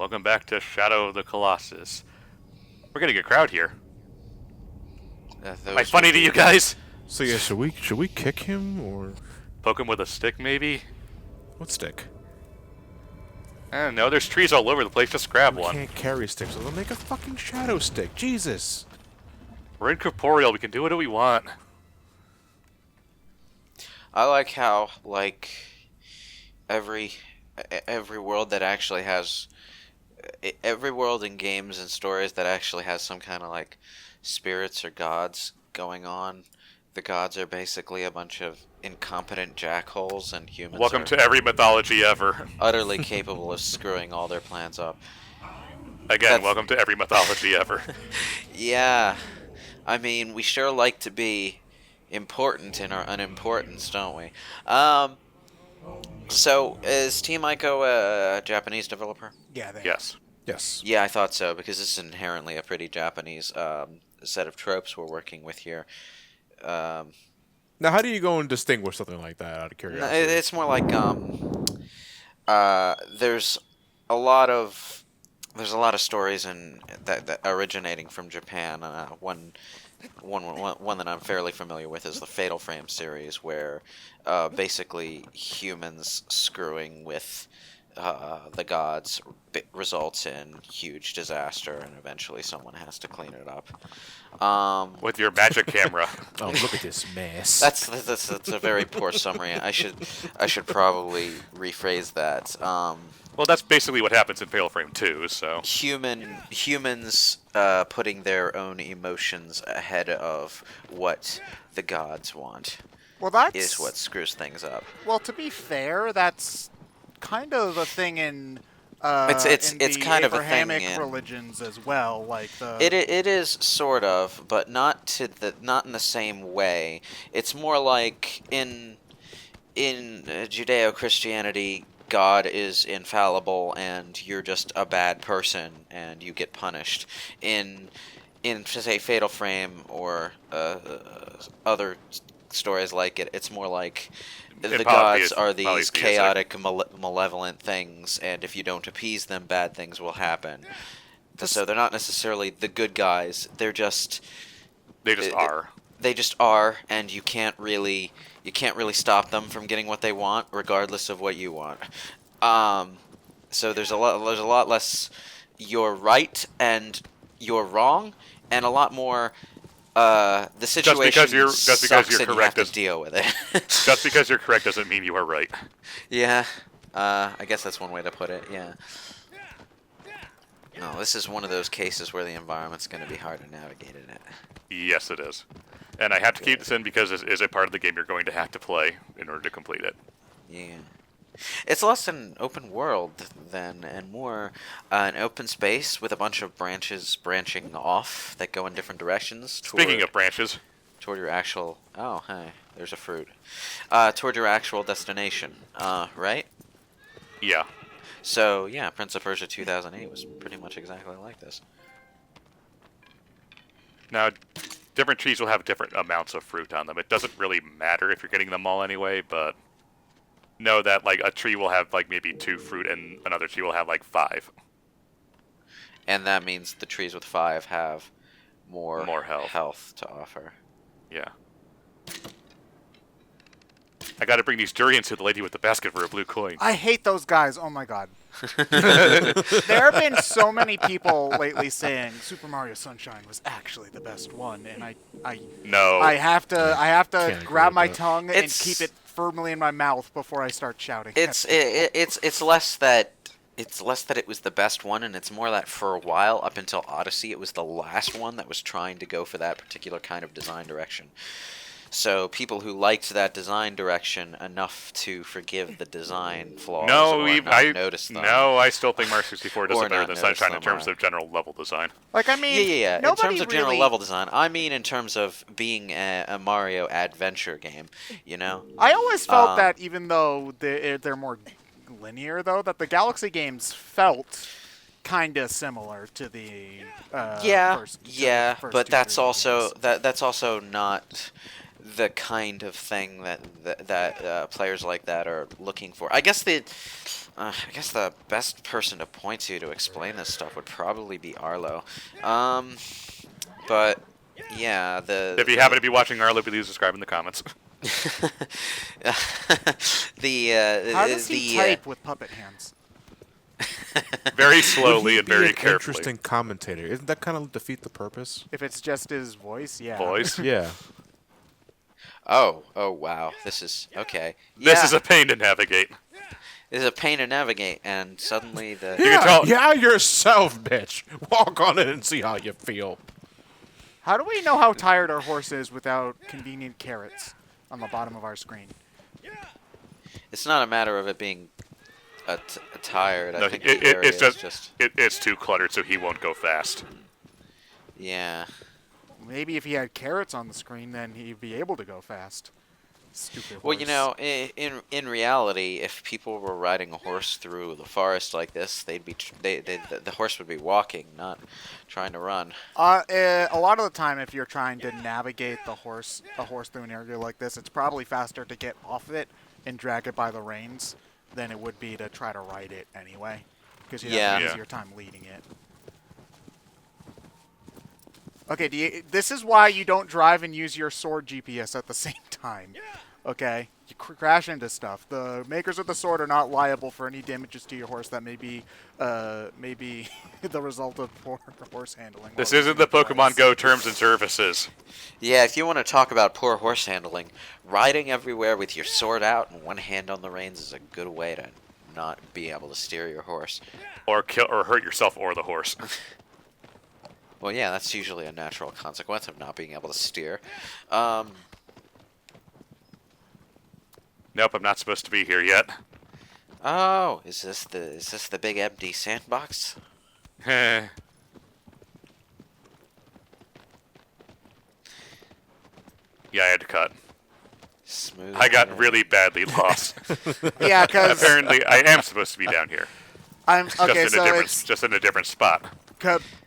Welcome back to Shadow of the Colossus. We're getting a crowd here. Am I funny to you guys? So yeah, should we kick him or Poke him with a stick, maybe? what stick? I don't know. There's trees all over the place. Just grab We one. can't carry sticks, so they'll make a fucking shadow stick. Jesus. We're incorporeal. We can do whatever we want. I like how, like, every world that actually has... Every world in games and stories that actually has some kind of, like, spirits or gods going on, the gods are basically a bunch of incompetent jackholes, and humans Welcome are to every mythology ever. utterly capable of screwing all their plans up. Again, welcome to every mythology ever. Yeah. I mean, we sure like to be important in our unimportance, don't we? So, is Team Ico a Japanese developer? Yeah, they Yes. Yes. Yeah, I thought so, because this is inherently a pretty Japanese set of tropes we're working with here. Now, how do you go and distinguish something like that out of curiosity? It's more like there's a lot of stories that originating from Japan. One that I'm fairly familiar with is the Fatal Frame series, where basically humans screwing with the gods results in huge disaster, and eventually someone has to clean it up. With your magic camera. Oh, look at this mess. That's a very poor summary. I should probably rephrase that. Well, that's basically what happens in Fatal Frame 2, so... Humans putting their own emotions ahead of what the gods want Well, that's is what screws things up. Well, to be fair, that's kind of a thing in It's in the kind of a thing Abrahamic in- religions as well, like the It is sort of, but not in the same way. It's more like in Judeo-Christianity, God is infallible and you're just a bad person and you get punished. In say Fatal Frame or other stories like it, it's more like the gods are these chaotic, malevolent things, and if you don't appease them, bad things will happen. So they're not necessarily the good guys. They just are. They just are, and you can't really stop them from getting what they want, regardless of what you want. So there's a lot less you're right and you're wrong, and a lot more the situation just because you're and you correct have to deal with it. Just because you're correct doesn't mean you are right. Yeah, I guess that's one way to put it. Yeah. No, this is one of those cases where the environment's going to be hard to navigate in it. Yes, it is. And I have to keep this in because this is a part of the game you're going to have to play in order to complete it. Yeah. It's less an open world then, and more an open space with a bunch of branches branching off that go in different directions. Speaking of branches. Toward your actual... Oh, hey, there's a fruit. Toward your actual destination, right? Yeah. So, yeah, Prince of Persia 2008 was pretty much exactly like this. Now, different trees will have different amounts of fruit on them. It doesn't really matter if you're getting them all anyway, but know that like a tree will have like maybe 2 fruit and another tree will have like 5. And that means the trees with 5 have more health to offer. Yeah. I gotta bring these durians to the lady with the basket for a blue coin. I hate those guys. Oh my god. There have been so many people lately saying Super Mario Sunshine was actually the best one, and I have to grab my tongue and keep it firmly in my mouth before I start shouting. It's less that it was the best one, and it's more that for a while, up until Odyssey, it was the last one that was trying to go for that particular kind of design direction. So people who liked that design direction enough to forgive the design flaws notice them. No, I still think Mario 64 does it better than Sunshine in terms of general level design. Like, I mean, yeah. In terms of general level design, I mean in terms of being a Mario adventure game, you know? I always felt that even though they're more linear, though, that the Galaxy games felt kind of similar to the first but that's two also games. that's also not the kind of thing that players like that are looking for. I guess the best person to point to explain this stuff would probably be Arlo. But yeah, If you happen to be watching Arlo, please subscribe in the comments. How does he type with puppet hands? Very slowly and very an carefully. Interesting commentator. Isn't that kind of defeat the purpose? If it's just his voice, yeah. Voice. Yeah. Oh wow, this is okay. This is a pain to navigate. This is a pain to navigate, and suddenly the You can tell. Yeah, yourself, bitch. Walk on it and see how you feel. How do we know how tired our horse is without convenient carrots on the bottom of our screen? it's not a matter of it being tired. No, I think the area it's is just it's too cluttered, so he won't go fast. yeah. Maybe if he had carrots on the screen, then he'd be able to go fast. Stupid horse. Well, you know, in reality, if people were riding a horse through the forest like this, they'd be the horse would be walking, not trying to run. A lot of the time, if you're trying to navigate a horse through an area like this, it's probably faster to get off it and drag it by the reins than it would be to try to ride it anyway, because you have an easier time leading it. Okay, this is why you don't drive and use your sword GPS at the same time. Okay, you crash into stuff. The makers of the sword are not liable for any damages to your horse that may be the result of poor horse handling. This isn't the Pokemon Go terms and services. Yeah, if you want to talk about poor horse handling, riding everywhere with your sword out and one hand on the reins is a good way to not be able to steer your horse. Or kill or hurt yourself or the horse. Well, yeah, that's usually a natural consequence of not being able to steer. Nope, I'm not supposed to be here yet. Oh, is this the big empty sandbox? Heh. Yeah, I had to cut. Smooth. I got really badly lost. Yeah, because Apparently, I am supposed to be down here. I'm Just okay. in a So different, it's just in a different spot.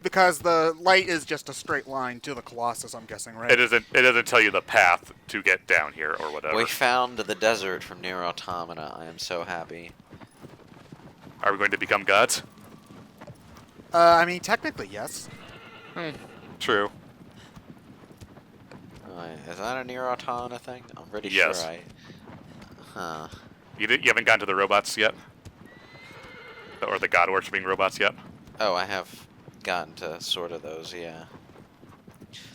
because the light is just a straight line to the Colossus. I'm guessing, right? It doesn't tell you the path to get down here or whatever. We found the desert from Near Automata. I am so happy. Are we going to become gods? I mean, technically, yes. True. Is that a Near Automata thing? I'm pretty Yes. sure Huh. You haven't gotten to the robots yet? Or the god worshipping robots yet? Oh, I have gotten to sort of those, yeah.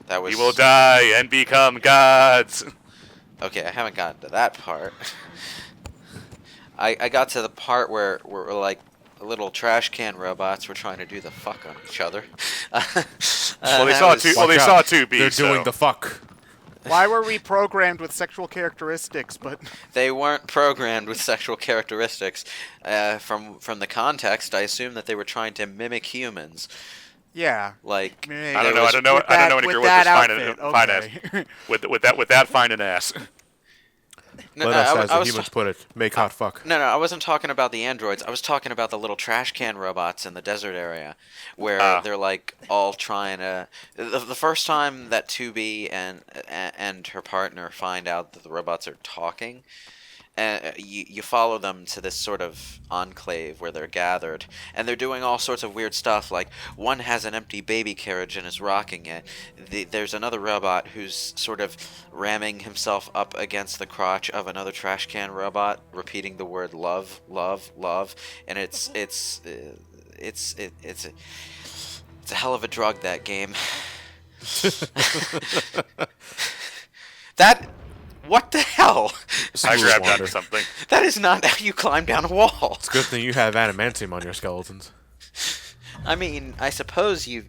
That was... We will die and become gods! Okay, I haven't gotten to that part. I got to the part where like little trash can robots were trying to do the fuck on each other. Well, they saw two. Well, they saw 2B. They're so. doing the fuck. Why were we programmed with sexual characteristics? But They weren't programmed with sexual characteristics. From the context, I assume that they were trying to mimic humans. yeah, Like Maybe. I don't know. I don't know. With I don't know that- any girl with with this that fine, outfit, fine okay. ass. With that fine an ass. No, Let no, us, I as was the humans put it, make hot fuck. No, I wasn't talking about the androids. I was talking about the little trash can robots in the desert area, where they're like all trying to. The first time that 2B and her partner find out that the robots are talking, you follow them to this sort of enclave where they're gathered, and they're doing all sorts of weird stuff. Like one has an empty baby carriage and is rocking it. There's another robot who's sort of ramming himself up against the crotch of another trash can robot, repeating the word love, love, love, and it's a hell of a drug, that game. What the hell? I Smooth grabbed water. onto something. That is not how you climb down a wall. It's a good thing you have adamantium on your skeletons. I mean, I suppose you've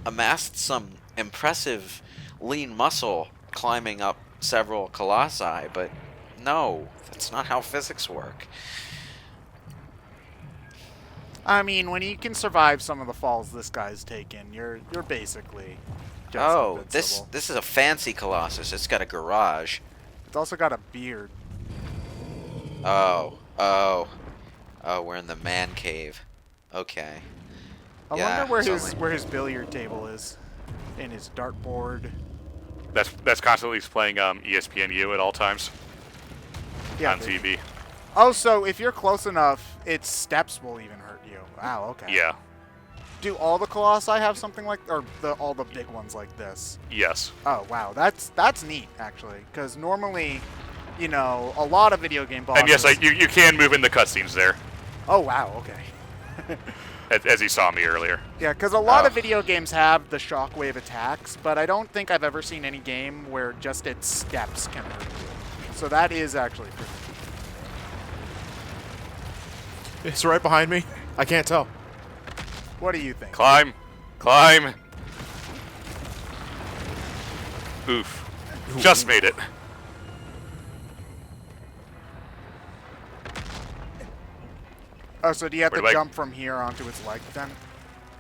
amassed some impressive lean muscle climbing up several colossi, but no, that's not how physics work. I mean, when you can survive some of the falls this guy's taken, you're basically just Oh, invincible. this is a fancy Colossus. It's got a garage. It's also got a beard. Oh, we're in the man cave. Okay. I Yeah, wonder it's only- where his billiard table is, and his dartboard. That's constantly playing ESPNU at all times on TV. Oh, so if you're close enough, its steps will even hurt you. Wow, okay. Yeah. Do all the Colossi have something like, or all the big ones like this? Yes. Oh, wow. That's neat, actually. Because normally, you know, a lot of video game bosses... And yes, you can move in the cutscenes there. Oh, wow, okay. As you saw me earlier. Yeah, because a lot of video games have the shockwave attacks, but I don't think I've ever seen any game where just its steps can hurt you. So that is actually pretty neat. It's right behind me. I can't tell. What do you think? Climb. Climb. Oof. Just made it. Oh, so do you have Wait, to like- jump from here onto its leg then?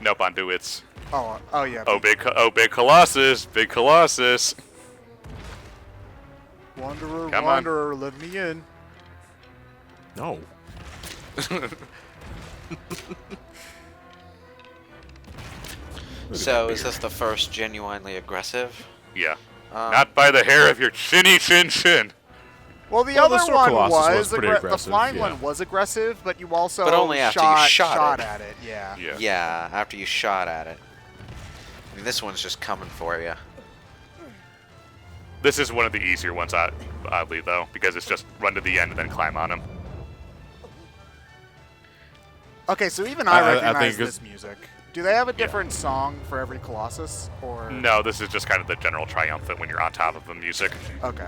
Nope, onto its. Oh yeah. Oh, big Colossus. Big Colossus. Wanderer, Come on. Wanderer, let me in. No. So is this the first genuinely aggressive? Yeah. Not by the hair of your chinny chin chin. Well, the Well, the other Sword one Colossus was was pretty the aggressive, flying yeah. one was aggressive, but you also But only after you shot it. at it. Yeah. Yeah. Yeah, after you shot at it. I mean, this one's just coming for you. This is one of the easier ones, oddly, though, because it's just run to the end and then climb on him. Okay, so even I I recognize think this music. Do they have a different song for every Colossus, or No, this is just kind of the general triumphant when you're on top of the music. Okay.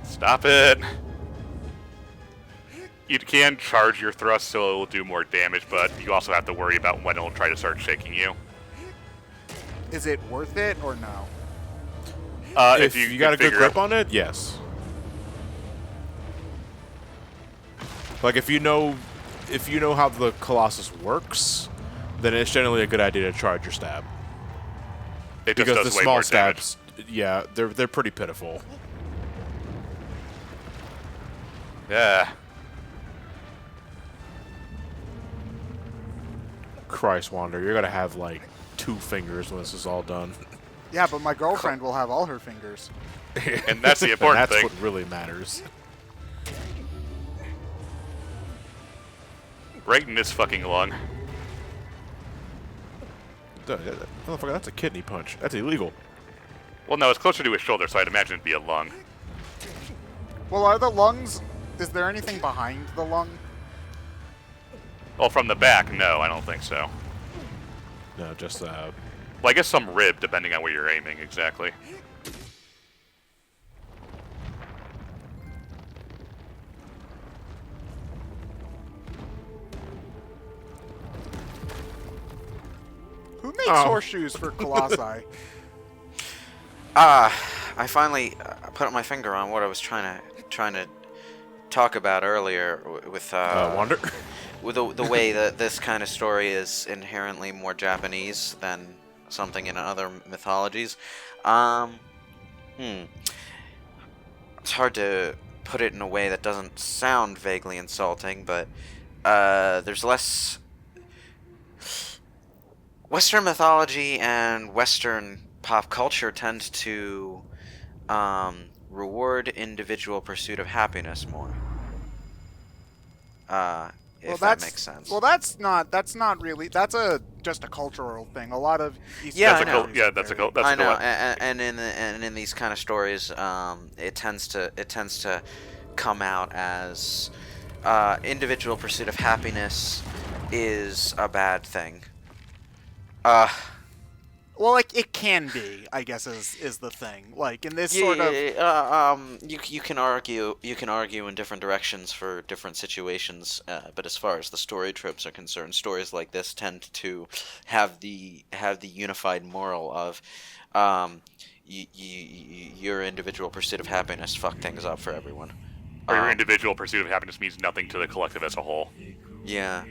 Stop it! You can charge your thrust so it will do more damage, but you also have to worry about when it'll try to start shaking you. Is it worth it or no? If you got a good grip on it, yes. Like if you know how the Colossus works, then it's generally a good idea to charge your stab. It just Because does the way small more damage. stabs, yeah, they're pretty pitiful. Yeah. Christ, Wander, you're gonna have like 2 fingers when this is all done. Yeah, but my girlfriend will have all her fingers. And that's the important That's thing. what really matters. Right in this fucking lung. Motherfucker, that's a kidney punch. That's illegal. Well, no, it's closer to his shoulder, so I'd imagine it'd be a lung. Well, are the lungs... Is there anything behind the lung? Well, from the back, no, I don't think so. No, just Well, I guess some rib, depending on where you're aiming, exactly. Who makes horseshoes for Colossi? I finally put my finger on what I was trying to talk about earlier with Wander. with the way that this kind of story is inherently more Japanese than something in other mythologies. It's hard to put it in a way that doesn't sound vaguely insulting, but there's less Western mythology and Western pop culture tends to reward individual pursuit of happiness more. If that makes sense. Well, that's not really. That's just a cultural thing. A lot of Yeah, That's I a know. cul- yeah, that's a cul- that's I a know, cul- and in these kind of stories, it tends to come out as individual pursuit of happiness is a bad thing. Well, like it can be, I guess, is the thing. Like in this sort of. You can argue in different directions for different situations, but as far as the story tropes are concerned, stories like this tend to have the unified moral of your individual pursuit of happiness fuck things up for everyone. Or your individual pursuit of happiness means nothing to the collective as a whole. Yeah.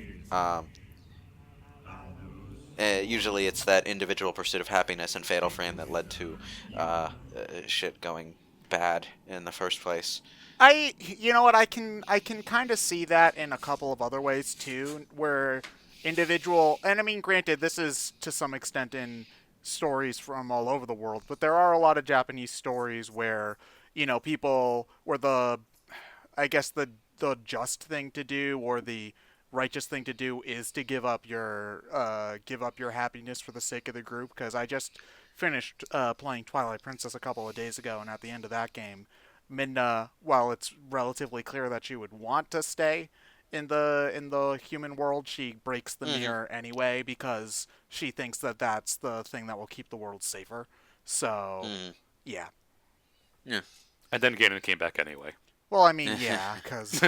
Usually it's that individual pursuit of happiness and Fatal Frame that led to shit going bad in the first place. You know what, I can kind of see that in a couple of other ways too, where individual, and I mean, granted, this is to some extent in stories from all over the world, but there are a lot of Japanese stories where, people where I guess the just thing to do or the righteous thing to do is to give up your happiness for the sake of the group. Because I just finished playing Twilight Princess a couple of days ago, and at the end of that game, Midna, while it's relatively clear that she would want to stay in the human world, she breaks the mirror anyway because she thinks that that's the thing that will keep the world safer. So, yeah. Yeah. And then Ganon came back anyway. Well, I mean, yeah, because